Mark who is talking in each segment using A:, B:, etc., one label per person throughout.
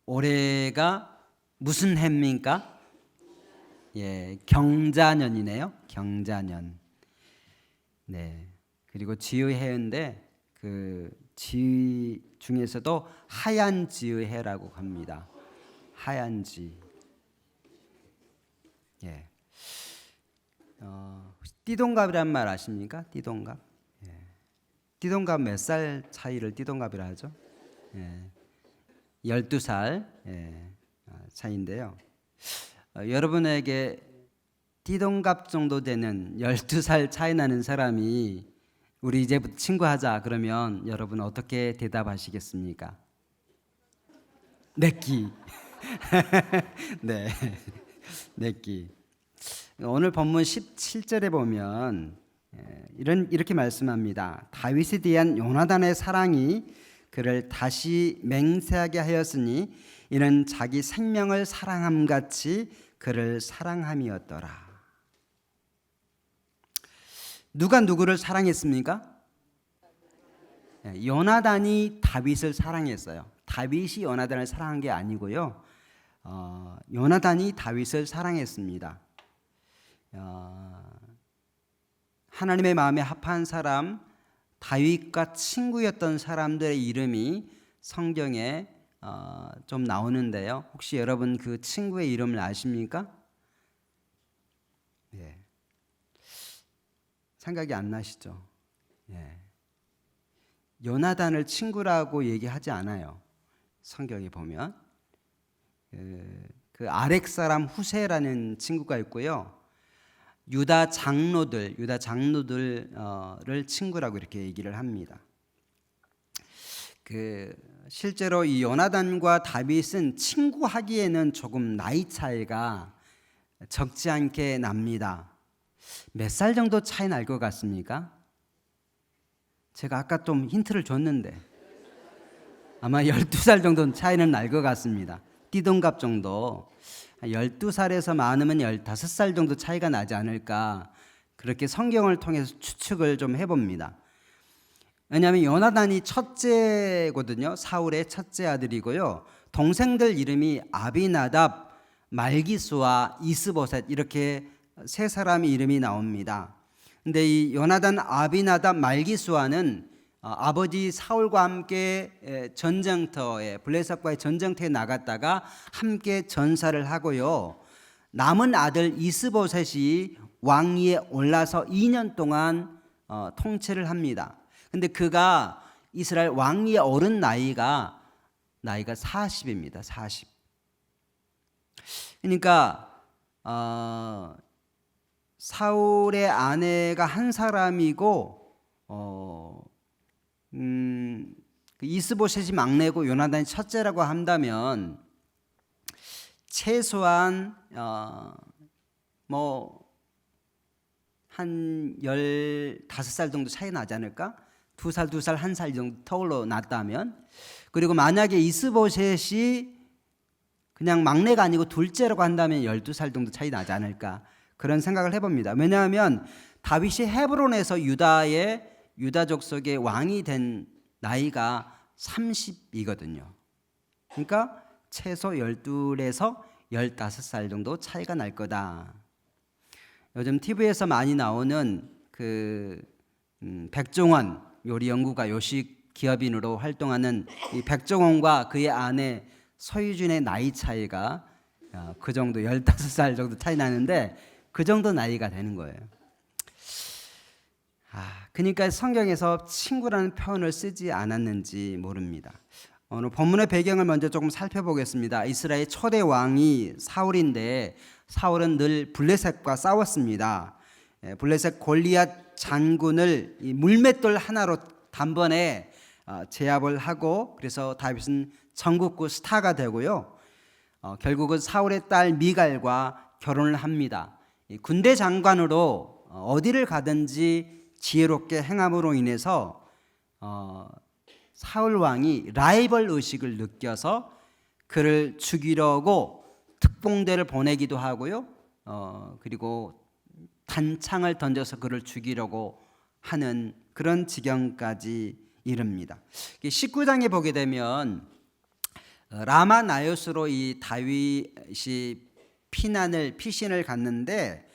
A: 올해가 무슨 해입니까? 예, 경자년이네요. 경자년. 네. 그리고 지의해인데 그 지 중에서도 하얀 지의해라고 합니다. 하얀 지. 예. 띠동갑이란 말 아십니까? 띠동갑. 예. 띠동갑 몇 살 차이를 띠동갑이라 하죠? 예. 12살 차이인데요. 여러분에게 띠동갑 정도 되는 12살 차이 나는 사람이 우리 이제부터 친구하자 그러면 여러분 어떻게 대답하시겠습니까? 내끼. 네. 내끼. 오늘 본문 17절에 보면 이렇게 말씀합니다. 다윗에 대한 요나단의 사랑이 그를 다시 맹세하게 하였으니 이는 자기 생명을 사랑함 같이 그를 사랑함이었더라. 누가 누구를 사랑했습니까? 요나단이 다윗을 사랑했어요. 다윗이 요나단을 사랑한 게 아니고요. 요나단이 다윗을 사랑했습니다. 하나님의 마음에 합한 사람, 다윗과 친구였던 사람들의 이름이 성경에 좀 나오는데요. 혹시 여러분 그 친구의 이름을 아십니까? 예. 생각이 안 나시죠? 예. 요나단을 친구라고 얘기하지 않아요. 성경에 보면 그 아렉 사람 후세라는 친구가 있고요. 유다 장로들을 친구라고 이렇게 얘기를 합니다. 실제로 이 요나단과 다윗은 친구하기에는 조금 나이 차이가 적지 않게 납니다. 몇 살 정도 차이 날 것 같습니까? 제가 아까 좀 힌트를 줬는데 아마 12살 정도 차이는 날 것 같습니다. 띠동갑 정도. 12살에서 많으면 15살 정도 차이가 나지 않을까, 그렇게 성경을 통해서 추측을 좀 해봅니다. 왜냐하면 요나단이 첫째거든요. 사울의 첫째 아들이고요. 동생들 이름이 아비나답, 말기수와 이스보셋, 이렇게 세 사람의 이름이 나옵니다. 근데 이 요나단, 아비나답, 말기수와는 아버지 사울과 함께 전쟁터에, 블레셋과의 전쟁터에 나갔다가 함께 전사를 하고요. 남은 아들 이스보셋이 왕위에 올라서 2년 동안 통치를 합니다. 근데 그가 이스라엘 왕위에 오른 나이가 40입니다. 40. 그러니까 사울의 아내가 한 사람이고 이스보셋이 막내고 요나단이 첫째라고 한다면 최소한 한 15살 정도 차이 나지 않을까? 2살, 1살 정도 터울로 났다면. 그리고 만약에 이스보셋이 그냥 막내가 아니고 둘째라고 한다면 12살 정도 차이 나지 않을까, 그런 생각을 해봅니다. 왜냐하면 다윗이 헤브론에서 유다 족속의 왕이 된 나이가 30이거든요. 그러니까 최소 12에서 15살 정도 차이가 날 거다. 요즘 TV에서 많이 나오는 백종원 요리 연구가, 요식 기업인으로 활동하는 이 백종원과 그의 아내 서유준의 나이 차이가 그 정도 15살 정도 차이 나는데 그 정도 나이가 되는 거예요. 그러니까 성경에서 친구라는 표현을 쓰지 않았는지 모릅니다. 오늘 본문의 배경을 먼저 조금 살펴보겠습니다. 이스라엘 초대 왕이 사울인데 사울은 늘 블레셋과 싸웠습니다. 블레셋 골리앗 장군을 이 물맷돌 하나로 단번에 제압을 하고, 그래서 다윗은 전국구 스타가 되고요. 결국은 사울의 딸 미갈과 결혼을 합니다. 군대 장관으로 어디를 가든지 지혜롭게 행함으로 인해서 사울 왕이 라이벌 의식을 느껴서 그를 죽이려고 특공대를 보내기도 하고요. 그리고 단창을 던져서 그를 죽이려고 하는 그런 지경까지 이릅니다. 19장에 보게 되면 라마 나요스로 이 다윗이 피신을 갔는데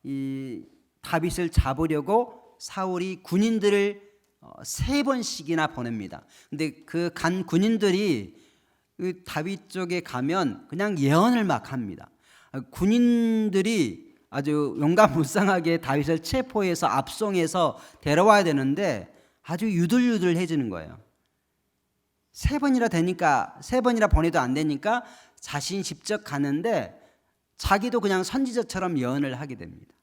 A: 이 다윗을 잡으려고 사울이 군인들을 3번씩이나 보냅니다. 근데 그 간 군인들이 그 다윗 쪽에 가면 그냥 예언을 막 합니다. 군인들이 아주 용감무쌍하게 다윗을 체포해서 압송해서 데려와야 되는데 아주 유들유들해지는 거예요. 3번이나 보내도 안 되니까 자신이 직접 가는데 자기도 그냥 선지자처럼 예언을 하게 됩니다.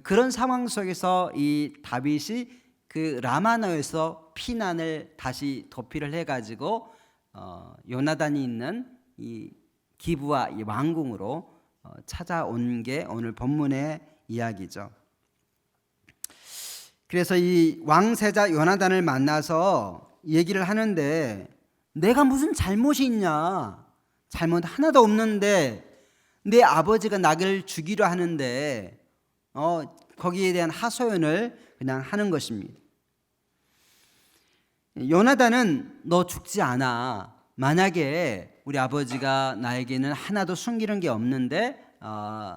A: 그런 상황 속에서 이 다윗이 그 라마나에서 피난을 다시 도피를 해가지고 요나단이 있는 이 기브와 이 왕궁으로 찾아온 게 오늘 본문의 이야기죠. 그래서 이 왕세자 요나단을 만나서 얘기를 하는데 내가 무슨 잘못이 있냐? 잘못 하나도 없는데 내 아버지가 나를 죽이려 하는데 거기에 대한 하소연을 그냥 하는 것입니다. 요나단은 너 죽지 않아. 만약에 우리 아버지가 나에게는 하나도 숨기는 게 없는데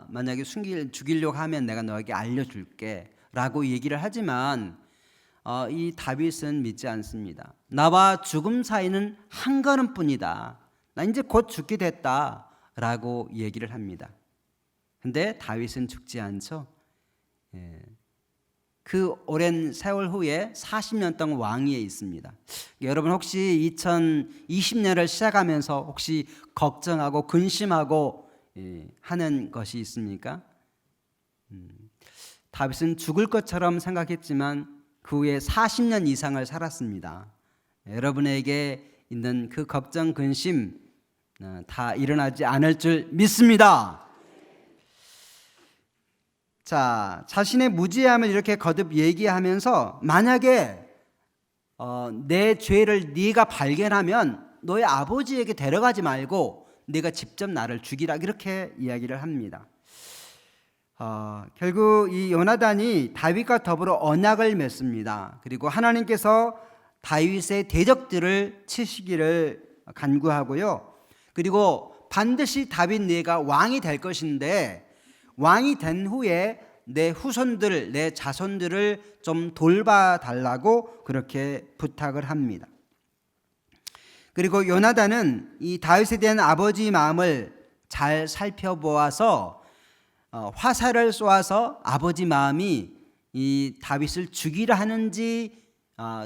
A: 만약에 죽이려고 하면 내가 너에게 알려줄게 라고 얘기를 하지만 이 다윗은 믿지 않습니다. 나와 죽음 사이는 한 걸음뿐이다. 나 이제 곧 죽게 됐다 라고 얘기를 합니다. 근데 다윗은 죽지 않죠. 그 오랜 세월 후에 40년 동안 왕위에 있습니다. 여러분 혹시 2020년을 시작하면서 혹시 걱정하고 근심하고 하는 것이 있습니까? 다윗은 죽을 것처럼 생각했지만 그 후에 40년 이상을 살았습니다. 여러분에게 있는 그 걱정, 근심 다 일어나지 않을 줄 믿습니다. 자, 자신의 무지함을 이렇게 거듭 얘기하면서 만약에 내 죄를 네가 발견하면 너의 아버지에게 데려가지 말고 네가 직접 나를 죽이라 이렇게 이야기를 합니다. 결국 이 요나단이 다윗과 더불어 언약을 맺습니다. 그리고 하나님께서 다윗의 대적들을 치시기를 간구하고요. 그리고 반드시 다윗 네가 왕이 될 것인데 왕이 된 후에 내 후손들, 내 자손들을 좀 돌봐달라고 그렇게 부탁을 합니다. 그리고 요나단은 이 다윗에 대한 아버지 마음을 잘 살펴보아서 화살을 쏘아서 아버지 마음이 이 다윗을 죽이려 하는지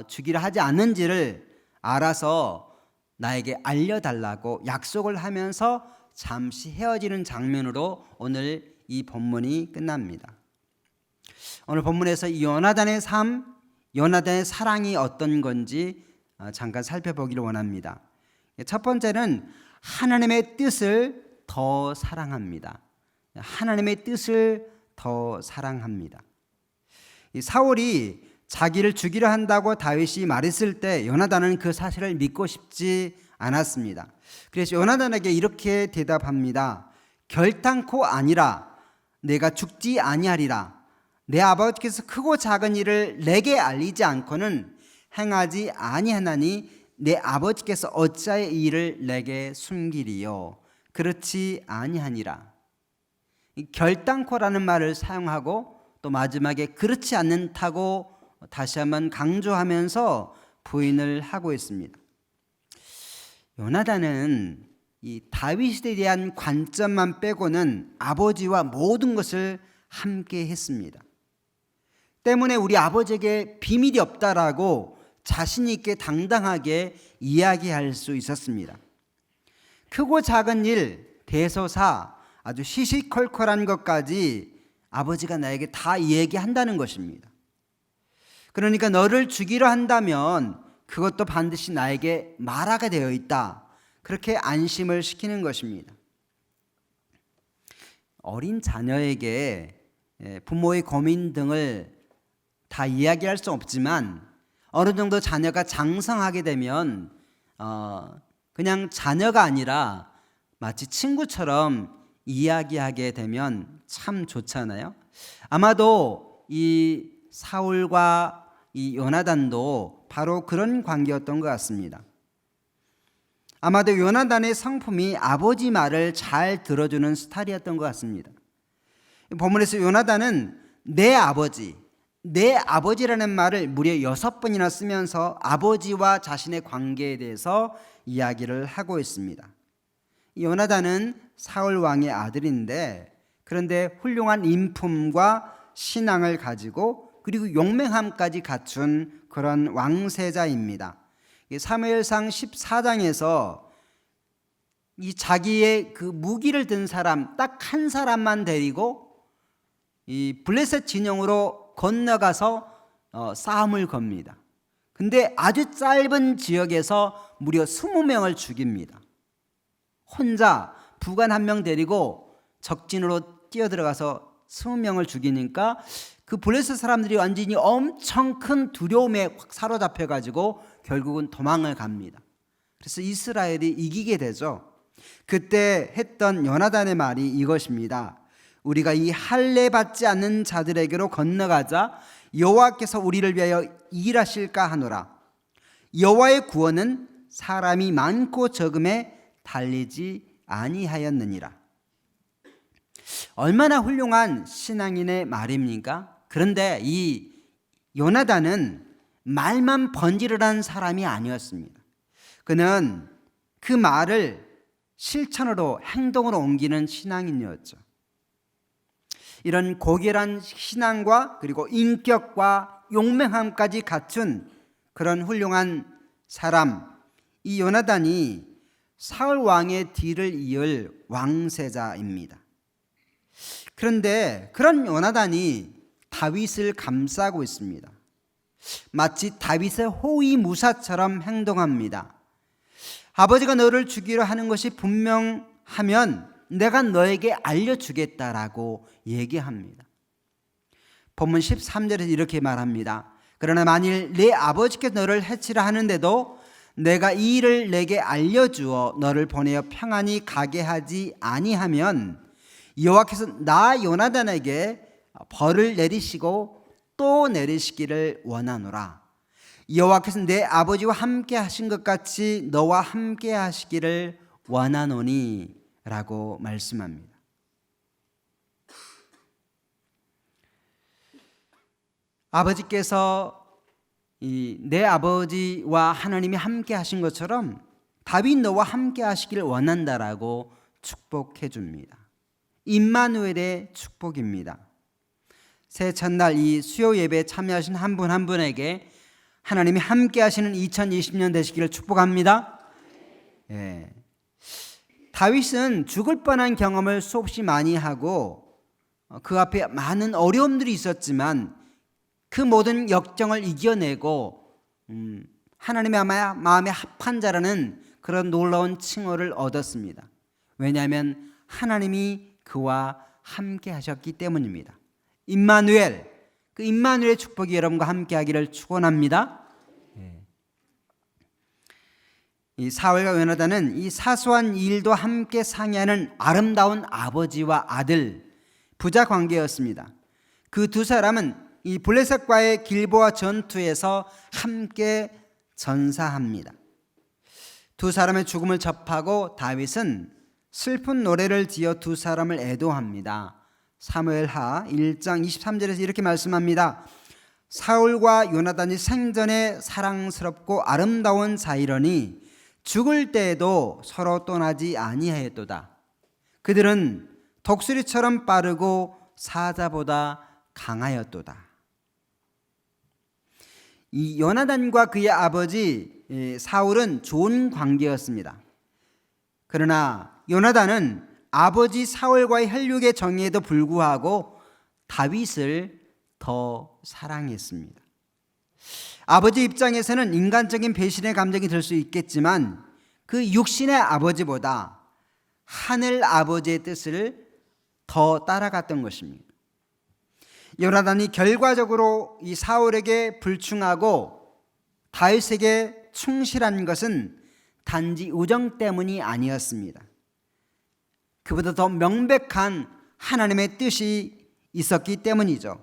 A: 죽이려 하지 않는지를 알아서 나에게 알려달라고 약속을 하면서 잠시 헤어지는 장면으로 오늘 이 본문이 끝납니다. 오늘 본문에서 이 요나단의 삶, 요나단의 사랑이 어떤 건지 잠깐 살펴보기를 원합니다. 첫 번째는 하나님의 뜻을 더 사랑합니다. 하나님의 뜻을 더 사랑합니다. 이 사울이 자기를 죽이려 한다고 다윗이 말했을 때 요나단은 그 사실을 믿고 싶지 않았습니다. 그래서 요나단에게 이렇게 대답합니다. 결단코 아니라 내가 죽지 아니하리라. 내 아버지께서 크고 작은 일을 내게 알리지 않고는 행하지 아니하나니 내 아버지께서 어찌하여 이 일을 내게 숨기리요. 그렇지 아니하니라. 결단코라는 말을 사용하고 또 마지막에 그렇지 않다고 다시 한번 강조하면서 부인을 하고 있습니다. 요나단은 이 다윗에 대한 관점만 빼고는 아버지와 모든 것을 함께 했습니다. 때문에 우리 아버지에게 비밀이 없다라고 자신 있게 당당하게 이야기할 수 있었습니다. 크고 작은 일, 대소사, 아주 시시콜콜한 것까지 아버지가 나에게 다 얘기한다는 것입니다. 그러니까 너를 죽이려 한다면 그것도 반드시 나에게 말하게 되어 있다. 그렇게 안심을 시키는 것입니다. 어린 자녀에게 부모의 고민 등을 다 이야기할 수 없지만 어느 정도 자녀가 장성하게 되면 그냥 자녀가 아니라 마치 친구처럼 이야기하게 되면 참 좋잖아요. 아마도 이 사울과 이 요나단도 바로 그런 관계였던 것 같습니다. 아마도 요나단의 성품이 아버지 말을 잘 들어주는 스타일이었던 것 같습니다. 본문에서 요나단은 내 아버지라는 말을 무려 6번이나 쓰면서 아버지와 자신의 관계에 대해서 이야기를 하고 있습니다. 요나단은 사울 왕의 아들인데, 그런데 훌륭한 인품과 신앙을 가지고 그리고 용맹함까지 갖춘 그런 왕세자입니다. 사무엘상 14장에서 이 자기의 그 무기를 든 사람 딱 한 사람만 데리고 이 블레셋 진영으로 건너가서 싸움을 겁니다. 근데 아주 짧은 지역에서 무려 20명을 죽입니다. 혼자 부관 1명 데리고 적진으로 뛰어들어가서 20명을 죽이니까 그 블레셋 사람들이 완전히 엄청 큰 두려움에 확 사로잡혀가지고 결국은 도망을 갑니다. 그래서 이스라엘이 이기게 되죠. 그때 했던 요나단의 말이 이것입니다. 우리가 이 할례 받지 않는 자들에게로 건너가자. 여호와께서 우리를 위하여 일하실까 하노라. 여호와의 구원은 사람이 많고 적음에 달리지 아니하였느니라. 얼마나 훌륭한 신앙인의 말입니까? 그런데 이 요나단은 말만 번지르르한 사람이 아니었습니다. 그는 그 말을 실천으로 행동으로 옮기는 신앙인이었죠. 이런 고결한 신앙과 그리고 인격과 용맹함까지 갖춘 그런 훌륭한 사람, 이 요나단이 사울 왕의 뒤를 이을 왕세자입니다. 그런데 그런 요나단이 다윗을 감싸고 있습니다. 마치 다윗의 호위무사처럼 행동합니다. 아버지가 너를 죽이려 하는 것이 분명하면 내가 너에게 알려주겠다라고 얘기합니다. 본문 13절에서 이렇게 말합니다. 그러나 만일 내 아버지께서 너를 해치려 하는데도 내가 이 일을 내게 알려주어 너를 보내어 평안히 가게 하지 아니하면 여호와께서 나 요나단에게 벌을 내리시고 또 내리시기를 원하노라. 여호와께서 내 아버지와 함께 하신 것 같이 너와 함께 하시기를 원하노니 라고 말씀합니다. 아버지께서 내 아버지와 하나님이 함께 하신 것처럼 다윗 너와 함께 하시기를 원한다라고 축복해 줍니다. 임마누엘의 축복입니다. 새해 첫날 이 수요 예배에 참여하신 한 분 한 분에게 하나님이 함께 하시는 2020년 되시기를 축복합니다. 예. 다윗은 죽을 뻔한 경험을 수없이 많이 하고 그 앞에 많은 어려움들이 있었지만 그 모든 역정을 이겨내고 하나님의 마음에 합한 자라는 그런 놀라운 칭호를 얻었습니다. 왜냐하면 하나님이 그와 함께 하셨기 때문입니다. 임마누엘, 그 임마누엘의 축복이 여러분과 함께 하기를 축원합니다. 이 사울과 요나단은 이 사소한 일도 함께 상의하는 아름다운 아버지와 아들, 부자 관계였습니다. 그 두 사람은 이 블레셋과의 길보아 전투에서 함께 전사합니다. 두 사람의 죽음을 접하고 다윗은 슬픈 노래를 지어 두 사람을 애도합니다. 사무엘하 1장 23절에서 이렇게 말씀합니다. 사울과 요나단이 생전에 사랑스럽고 아름다운 사이러니 죽을 때에도 서로 떠나지 아니하였도다. 그들은 독수리처럼 빠르고 사자보다 강하였도다. 이 요나단과 그의 아버지 사울은 좋은 관계였습니다. 그러나 요나단은 아버지 사울과의 혈육의 정의에도 불구하고 다윗을 더 사랑했습니다. 아버지 입장에서는 인간적인 배신의 감정이 들 수 있겠지만 그 육신의 아버지보다 하늘 아버지의 뜻을 더 따라갔던 것입니다. 요나단이 결과적으로 이 사울에게 불충하고 다윗에게 충실한 것은 단지 우정 때문이 아니었습니다. 그보다 더 명백한 하나님의 뜻이 있었기 때문이죠.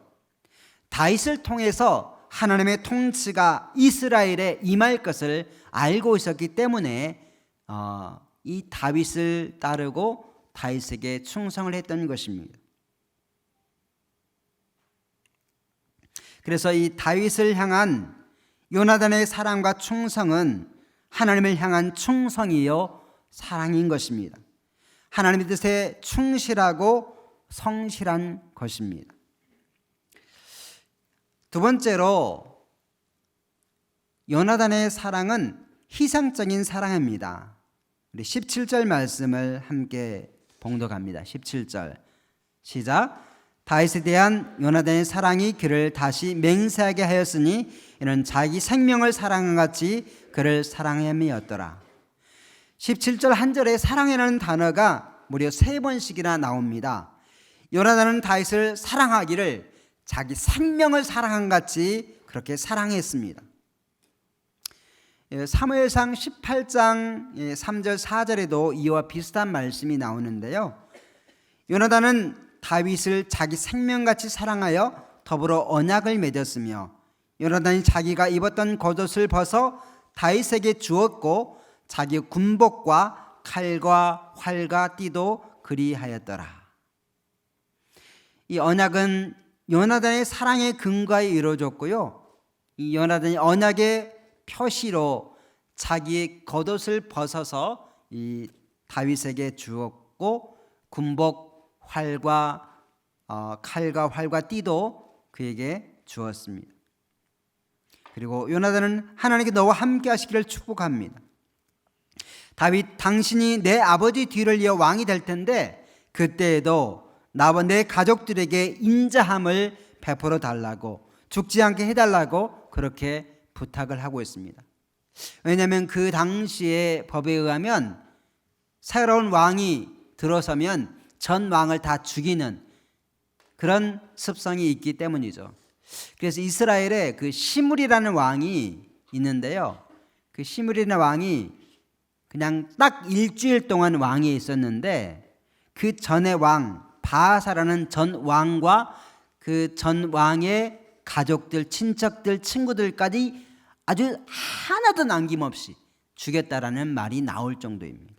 A: 다윗을 통해서 하나님의 통치가 이스라엘에 임할 것을 알고 있었기 때문에 이 다윗을 따르고 다윗에게 충성을 했던 것입니다. 그래서 이 다윗을 향한 요나단의 사랑과 충성은 하나님을 향한 충성이요 사랑인 것입니다. 하나님의 뜻에 충실하고 성실한 것입니다. 두 번째로 요나단의 사랑은 희생적인 사랑입니다. 우리 17절 말씀을 함께 봉독합니다. 17절 시작. 다윗에 대한 요나단의 사랑이 그를 다시 맹세하게 하였으니 이는 자기 생명을 사랑한 같이 그를 사랑함이었더라. 17절 한 절에 사랑이라는 단어가 무려 3번씩이나 나옵니다. 요나단은 다윗을 사랑하기를 자기 생명을 사랑한 같이 그렇게 사랑했습니다. 사무엘상 18장 3절 4절에도 이와 비슷한 말씀이 나오는데요. 요나단은 다윗을 자기 생명같이 사랑하여 더불어 언약을 맺었으며 요나단이 자기가 입었던 겉옷을 벗어 다윗에게 주었고 자기 군복과 칼과 활과 띠도 그리하였더라. 이 언약은 요나단의 사랑의 근거에 이루어졌고요. 이 요나단이 언약의 표시로 자기의 겉옷을 벗어서 이 다윗에게 주었고 군복, 활과 칼과 활과 띠도 그에게 주었습니다. 그리고 요나단은 하나님께 너와 함께 하시기를 축복합니다. 다윗, 당신이 내 아버지 뒤를 이어 왕이 될 텐데 그때에도 나와 내 가족들에게 인자함을 베풀어 달라고, 죽지 않게 해달라고 그렇게 부탁을 하고 있습니다. 왜냐하면 그 당시의 법에 의하면 새로운 왕이 들어서면 전 왕을 다 죽이는 그런 습성이 있기 때문이죠. 그래서 이스라엘에 그 시므리라는 왕이 있는데요. 그 시므리라는 왕이 그냥 딱 일주일 동안 왕이 있었는데 그 전의 왕 바하사라는 전 왕과 그 전 왕의 가족들, 친척들, 친구들까지 아주 하나도 남김없이 죽였다라는 말이 나올 정도입니다.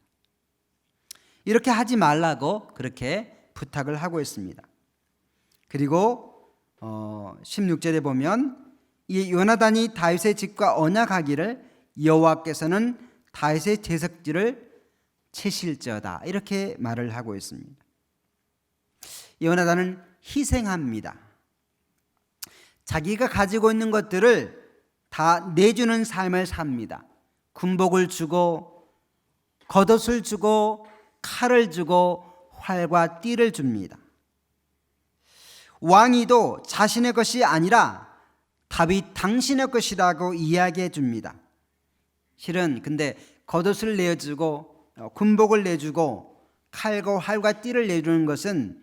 A: 이렇게 하지 말라고 그렇게 부탁을 하고 있습니다. 그리고 16절에 보면 이 요나단이 다윗의 집과 언약하기를 여호와께서는 다윗의 제석지를 채실지어다 이렇게 말을 하고 있습니다. 요나단은 희생합니다. 자기가 가지고 있는 것들을 다 내주는 삶을 삽니다. 군복을 주고 겉옷을 주고 칼을 주고 활과 띠를 줍니다. 왕위도 자신의 것이 아니라 다윗 당신의 것이라고 이야기해 줍니다. 실은 근데 겉옷을 내주고 군복을 내주고 칼과 활과 띠를 내주는 것은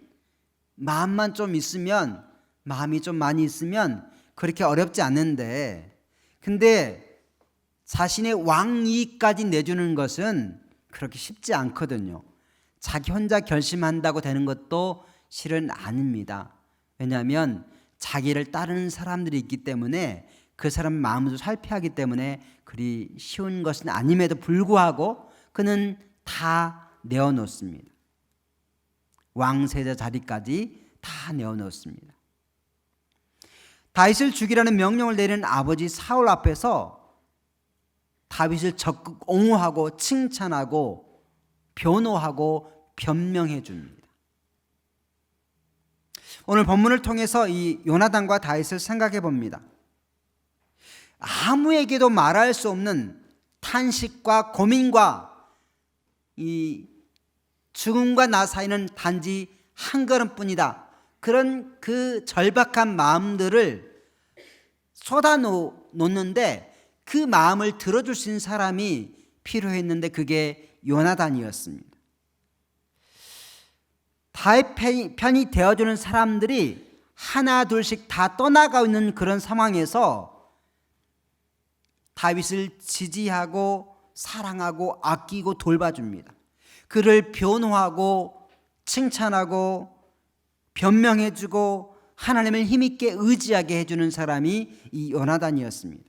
A: 마음만 좀 있으면, 마음이 좀 많이 있으면 그렇게 어렵지 않은데, 근데 자신의 왕위까지 내주는 것은 그렇게 쉽지 않거든요. 자기 혼자 결심한다고 되는 것도 실은 아닙니다. 왜냐하면 자기를 따르는 사람들이 있기 때문에 그 사람 마음도 살펴야 하기 때문에 그리 쉬운 것은 아님에도 불구하고 그는 다 내어놓습니다. 왕세자 자리까지 다 내어놓습니다. 다윗을 죽이라는 명령을 내리는 아버지 사울 앞에서 다윗을 적극 옹호하고 칭찬하고 변호하고 변명해 줍니다. 오늘 본문을 통해서 이 요나단과 다윗을 생각해 봅니다. 아무에게도 말할 수 없는 탄식과 고민과 이 죽음과 나 사이는 단지 한 걸음뿐이다. 그런 그 절박한 마음들을 쏟아놓는데 그 마음을 들어줄 수 있는 사람이 필요했는데 그게 요나단이었습니다. 다윗 편이 되어주는 사람들이 하나 둘씩 다 떠나가고 있는 그런 상황에서 다윗을 지지하고 사랑하고 아끼고 돌봐줍니다. 그를 변호하고 칭찬하고 변명해주고 하나님을 힘있게 의지하게 해주는 사람이 이 요나단이었습니다.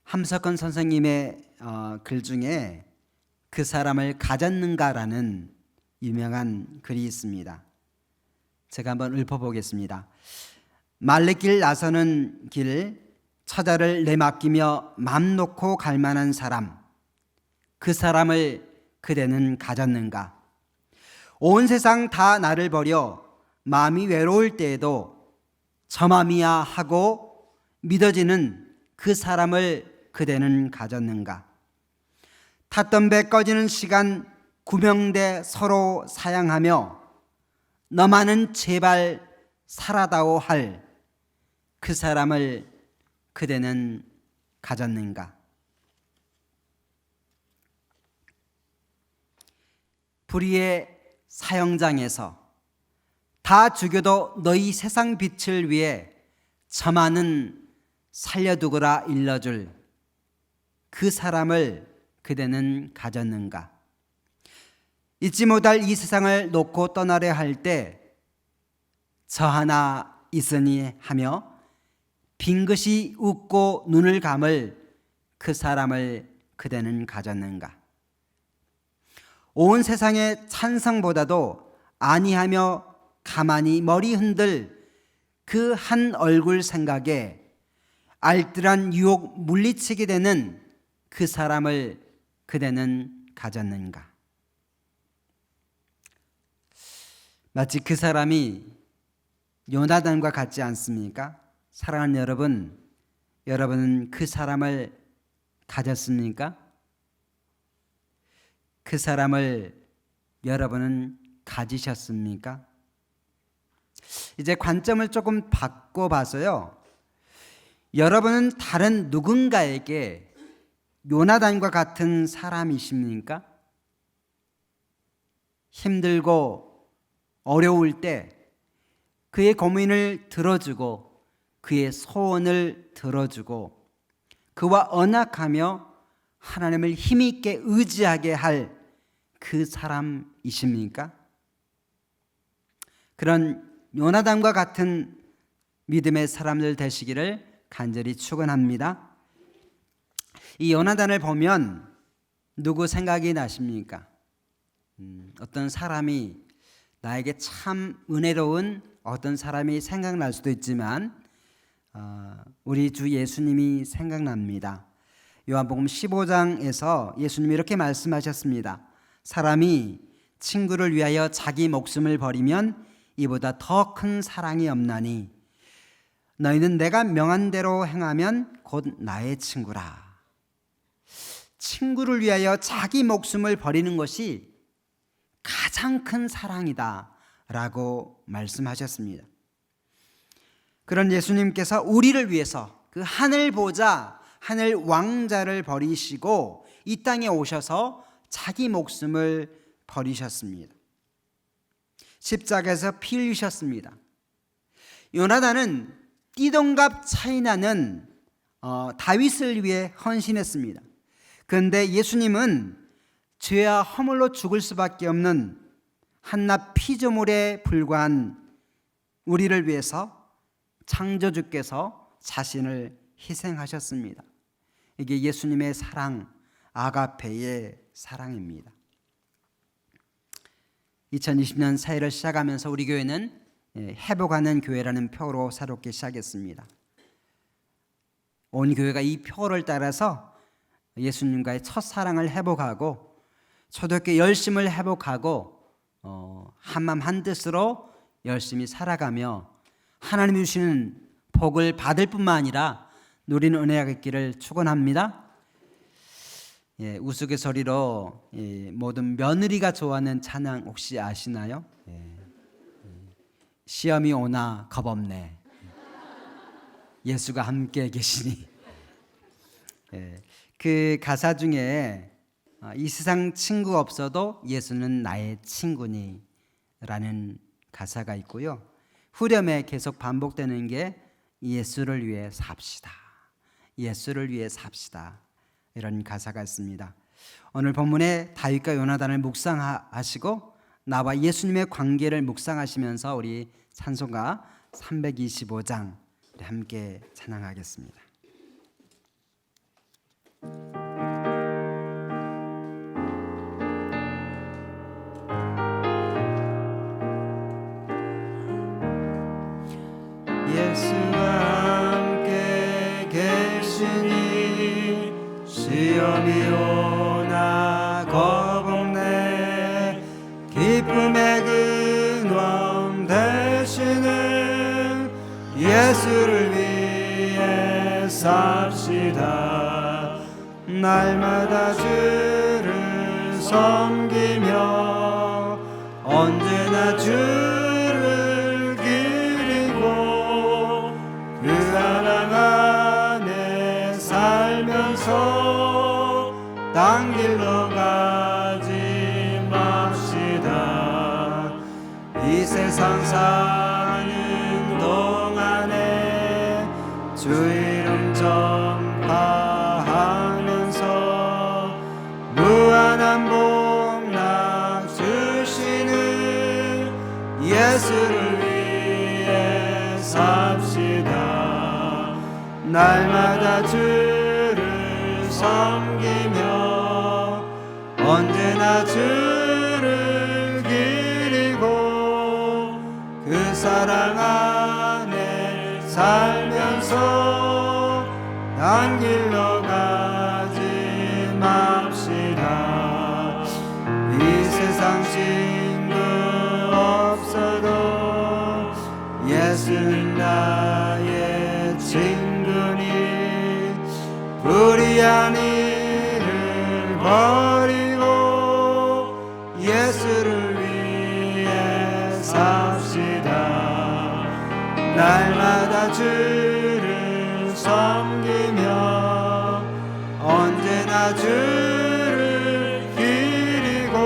A: 함석헌 선생님의 글 중에 그 사람을 가졌는가라는 유명한 글이 있습니다. 제가 한번 읊어보겠습니다. 말레길 나서는 길, 처자를 내맡기며 맘 놓고 갈 만한 사람, 그 사람을 그대는 가졌는가? 온 세상 다 나를 버려 마음이 외로울 때에도 저 맘이야 하고 믿어지는 그 사람을 그대는 가졌는가? 탔던 배 꺼지는 시간 구명대 서로 사양하며 너만은 제발 살아다오 할 그 사람을 그대는 가졌는가? 불의의 사형장에서 다 죽여도 너희 세상 빛을 위해 저만은 살려두거라 일러줄 그 사람을 그대는 가졌는가? 잊지 못할 이 세상을 놓고 떠나려 할 때 저 하나 있으니 하며 빙긋이 웃고 눈을 감을 그 사람을 그대는 가졌는가? 온 세상의 찬성보다도 아니하며 가만히 머리 흔들 그 한 얼굴 생각에 알뜰한 유혹 물리치게 되는 그 사람을 그대는 가졌는가? 마치 그 사람이 요나단과 같지 않습니까? 사랑하는 여러분, 여러분은 그 사람을 가졌습니까? 그 사람을 여러분은 가지셨습니까? 이제 관점을 조금 바꿔봐서요. 여러분은 다른 누군가에게 요나단과 같은 사람이십니까? 힘들고 어려울 때 그의 고민을 들어주고 그의 소원을 들어주고 그와 언약하며 하나님을 힘있게 의지하게 할 그 사람이십니까? 그런 요나단과 같은 믿음의 사람들 되시기를 간절히 축원합니다. 이 요나단을 보면 누구 생각이 나십니까? 어떤 사람이 나에게 참 은혜로운 어떤 사람이 생각날 수도 있지만 우리 주 예수님이 생각납니다. 요한복음 15장에서 예수님이 이렇게 말씀하셨습니다. 사람이 친구를 위하여 자기 목숨을 버리면 이보다 더 큰 사랑이 없나니 너희는 내가 명한 대로 행하면 곧 나의 친구라. 친구를 위하여 자기 목숨을 버리는 것이 가장 큰 사랑이다 라고 말씀하셨습니다. 그런 예수님께서 우리를 위해서 그 하늘 보좌, 하늘 왕자를 버리시고 이 땅에 오셔서 자기 목숨을 버리셨습니다. 십자가에서 피 흘리셨습니다. 요나단은 띠동갑 차이나는 다윗을 위해 헌신했습니다. 그런데 예수님은 죄와 허물로 죽을 수밖에 없는 한낱 피조물에 불과한 우리를 위해서 창조주께서 자신을 희생하셨습니다. 이게 예수님의 사랑, 아가페의 사랑입니다. 2020년 새해를 시작하면서 우리 교회는 회복하는 교회라는 표로 새롭게 시작했습니다. 온 교회가 이 표를 따라서 예수님과의 첫사랑을 회복하고 초대교회 열심을 회복하고 한마음 한뜻으로 열심히 살아가며 하나님이 주시는 복을 받을 뿐만 아니라 누리는 은혜가 있기를 축원합니다. 우스갯소리로 모든 며느리가 좋아하는 찬양 혹시 아시나요? 시험이 오나 겁없네. 예수가 함께 계시니. 그 가사 중에 이 세상 친구 없어도 예수는 나의 친구니 라는 가사가 있고요. 후렴에 계속 반복되는 게 예수를 위해 삽시다. 예수를 위해 삽시다. 이런 가사가 있습니다. 오늘 본문에 다윗과 요나단을 묵상하시고 나와 예수님의 관계를 묵상하시면서 우리 찬송가 325장 함께 찬양하겠습니다. 예수와 함께 계시니 시험이 오나 겁없네. 기쁨의 근원 되시는 예수를 위해 삽시다. 날마다 주를 섬기며 언제나 주를 기리고 그 사랑 안에 살면서 딴 길로 가지 맙시다. 이 세상 사는 동안에 주 이름 전파하면서 무한한 복락 주시는 예수를 위해 삽시다. 날마다 주를 섬기며 언제나 주를 기리고 그 사랑 안에 살면서 딴 길로 가지 맙시다. 이 세상 친구 없어도 예수는 나의 친구니 불의한 일을 버리고 예수를 위해 삽시다. 날마다 주를 섬기며 언제나 주를 기리고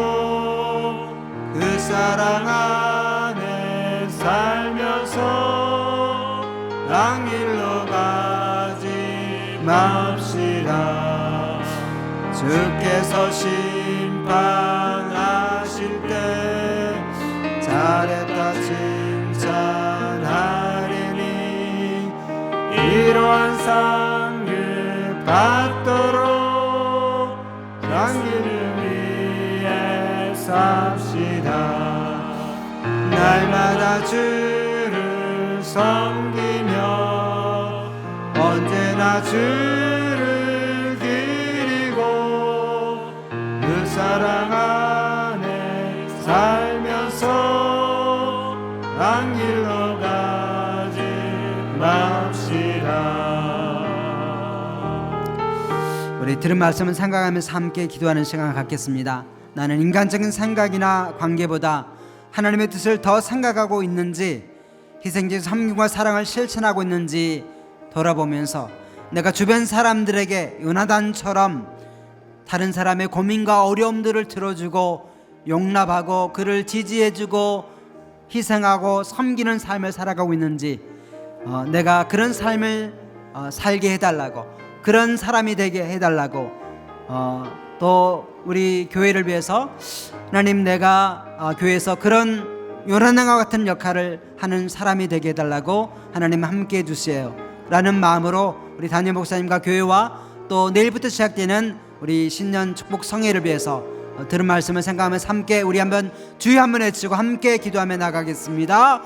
A: 그 사랑 안에 살면서 딴 길로 가지 맙시다. 주께서 심판하실 때 잘했다 칭찬하리니 이러한 상급 받도록 딴 길을 위해 삽시다. 날마다 주를 섬기며 언제나 주를 기리고 그 사랑 안에 살면서 딴 길로 가지 맙시다. 우리 들은 말씀을 생각하면서 함께 기도하는 시간을 갖겠습니다. 나는 인간적인 생각이나 관계보다 하나님의 뜻을 더 생각하고 있는지, 희생적 섬김과 사랑을 실천하고 있는지 돌아보면서 내가 주변 사람들에게 요나단처럼 다른 사람의 고민과 어려움들을 들어주고 용납하고 그를 지지해주고 희생하고 섬기는 삶을 살아가고 있는지, 내가 그런 삶을 살게 해달라고, 그런 사람이 되게 해달라고, 또 우리 교회를 위해서 하나님 내가 교회에서 그런 요나단과 같은 역할을 하는 사람이 되게 해달라고 하나님 함께 해주세요 라는 마음으로 우리 담임 목사님과 교회와 또 내일부터 시작되는 우리 신년 축복 성회를 위해서 들은 말씀을 생각하면서 함께 우리 한번 주여 한번 외치고 함께 기도하며 나가겠습니다.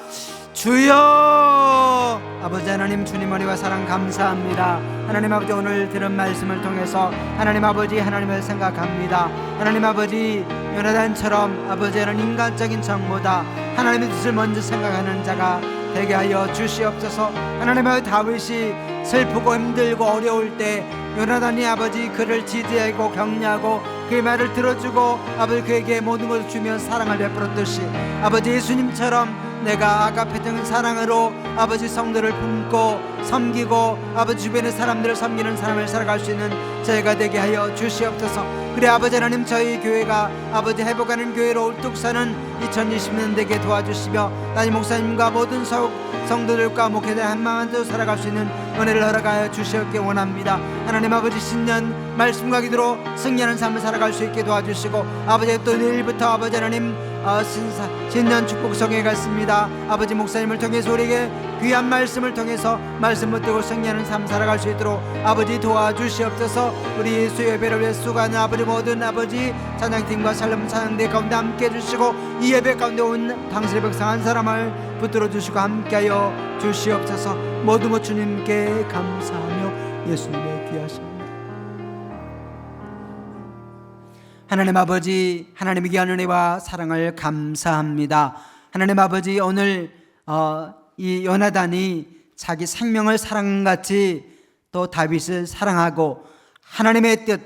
A: 주여! 아버지 하나님, 주님 은혜와 사랑 감사합니다. 하나님 아버지, 오늘 들은 말씀을 통해서 하나님 아버지 하나님을 생각합니다. 하나님 아버지, 요나단처럼 아버지는 인간적인 정보다 하나님의 뜻을 먼저 생각하는 자가 되게 하여 주시옵소서. 하나님 아버지, 다윗이 슬프고 힘들고 어려울 때 요나단이 아버지 그를 지지하고 격려하고 그의 말을 들어주고 아버지 그에게 모든 것을 주며 사랑을 베풀었듯이 아버지 예수님처럼 내가 아가페적인 사랑으로 아버지 성도를 품고 섬기고 아버지 주변의 사람들을 섬기는 삶을 살아갈 수 있는 저희가 되게 하여 주시옵소서. 그래 아버지 하나님, 저희 교회가 아버지 회복하는 교회로 울뚝 서는 2020년 되게 도와주시며 담임 목사님과 모든 성도들과 목회자 한마음만 더 살아갈 수 있는 은혜를 허락하여 주시옵기 원합니다. 하나님 아버지, 신년 말씀과 기도로 승리하는 삶을 살아갈 수 있게 도와주시고 아버지 또 내일부터 아버지 하나님 신년 축복 성회에 갔습니다. 아버지 목사님을 통해서 우리에게 귀한 말씀을 통해서 말씀 붙들고 승리하는 삶 살아갈 수 있도록 아버지 도와주시옵소서. 우리 예수 예배를 위해 수고하는 아버지 모든 아버지 찬양팀과 샬롬 찬양대 가운데 함께 해주시고 이 예배 가운데 온 당신의 백성 한 사람을 붙들어 주시고 함께하여 주시옵소서. 모든 것 주님께 감사하며 예수님의 귀하신 하나님 아버지, 하나님의 귀한 은혜와 사랑을 감사합니다. 하나님 아버지, 오늘 이 요나단이 자기 생명을 사랑같이 또 다윗을 사랑하고 하나님의 뜻,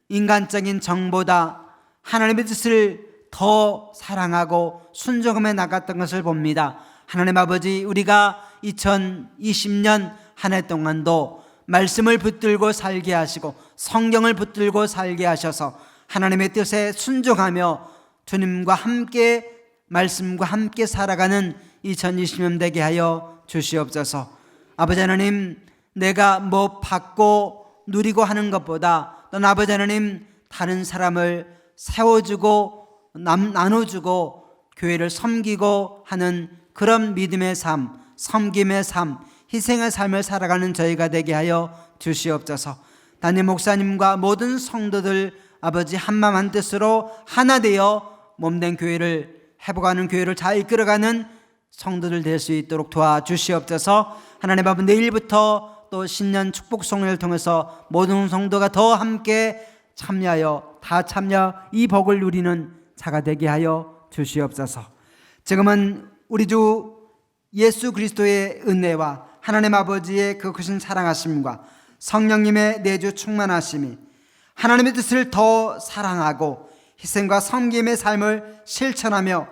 A: 인간적인 정보다 하나님의 뜻을 더 사랑하고 순종하며 나갔던 것을 봅니다. 하나님 아버지, 우리가 2020년 한 해 동안도 말씀을 붙들고 살게 하시고 성경을 붙들고 살게 하셔서 하나님의 뜻에 순종하며 주님과 함께 말씀과 함께 살아가는 2020년 되게 하여 주시옵소서. 아버지 하나님, 내가 뭐 받고 누리고 하는 것보다 또 아버지 하나님, 다른 사람을 세워주고 나눠주고 교회를 섬기고 하는 그런 믿음의 삶, 섬김의 삶, 희생의 삶을 살아가는 저희가 되게 하여 주시옵소서. 담임 목사님과 모든 성도들 아버지 한마음 한뜻으로 하나 되어 몸된 교회를 회복하는 교회를 잘 이끌어가는 성도들 될 수 있도록 도와주시옵소서. 하나님 아버지, 내일부터 또 신년 축복송을 통해서 모든 성도가 더 함께 참여하여 다 참여 이 복을 누리는 자가 되게 하여 주시옵소서. 지금은 우리 주 예수 그리스도의 은혜와 하나님 아버지의 그 크신 사랑하심과 성령님의 내주 충만하심이 하나님의 뜻을 더 사랑하고 희생과 섬김의 삶을 실천하며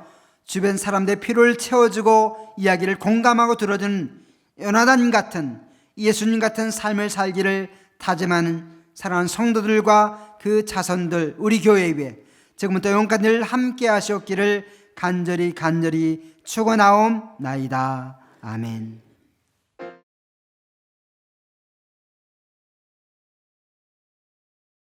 A: 주변 사람들의 필요를 채워주고 이야기를 공감하고 들어주는 요나단 같은 예수님 같은 삶을 살기를 다짐하는 사랑하는 성도들과 그 자손들 우리 교회 위에 지금부터 영원까지 늘 함께 하시옵기를 간절히 축원하옵나이다. 아멘.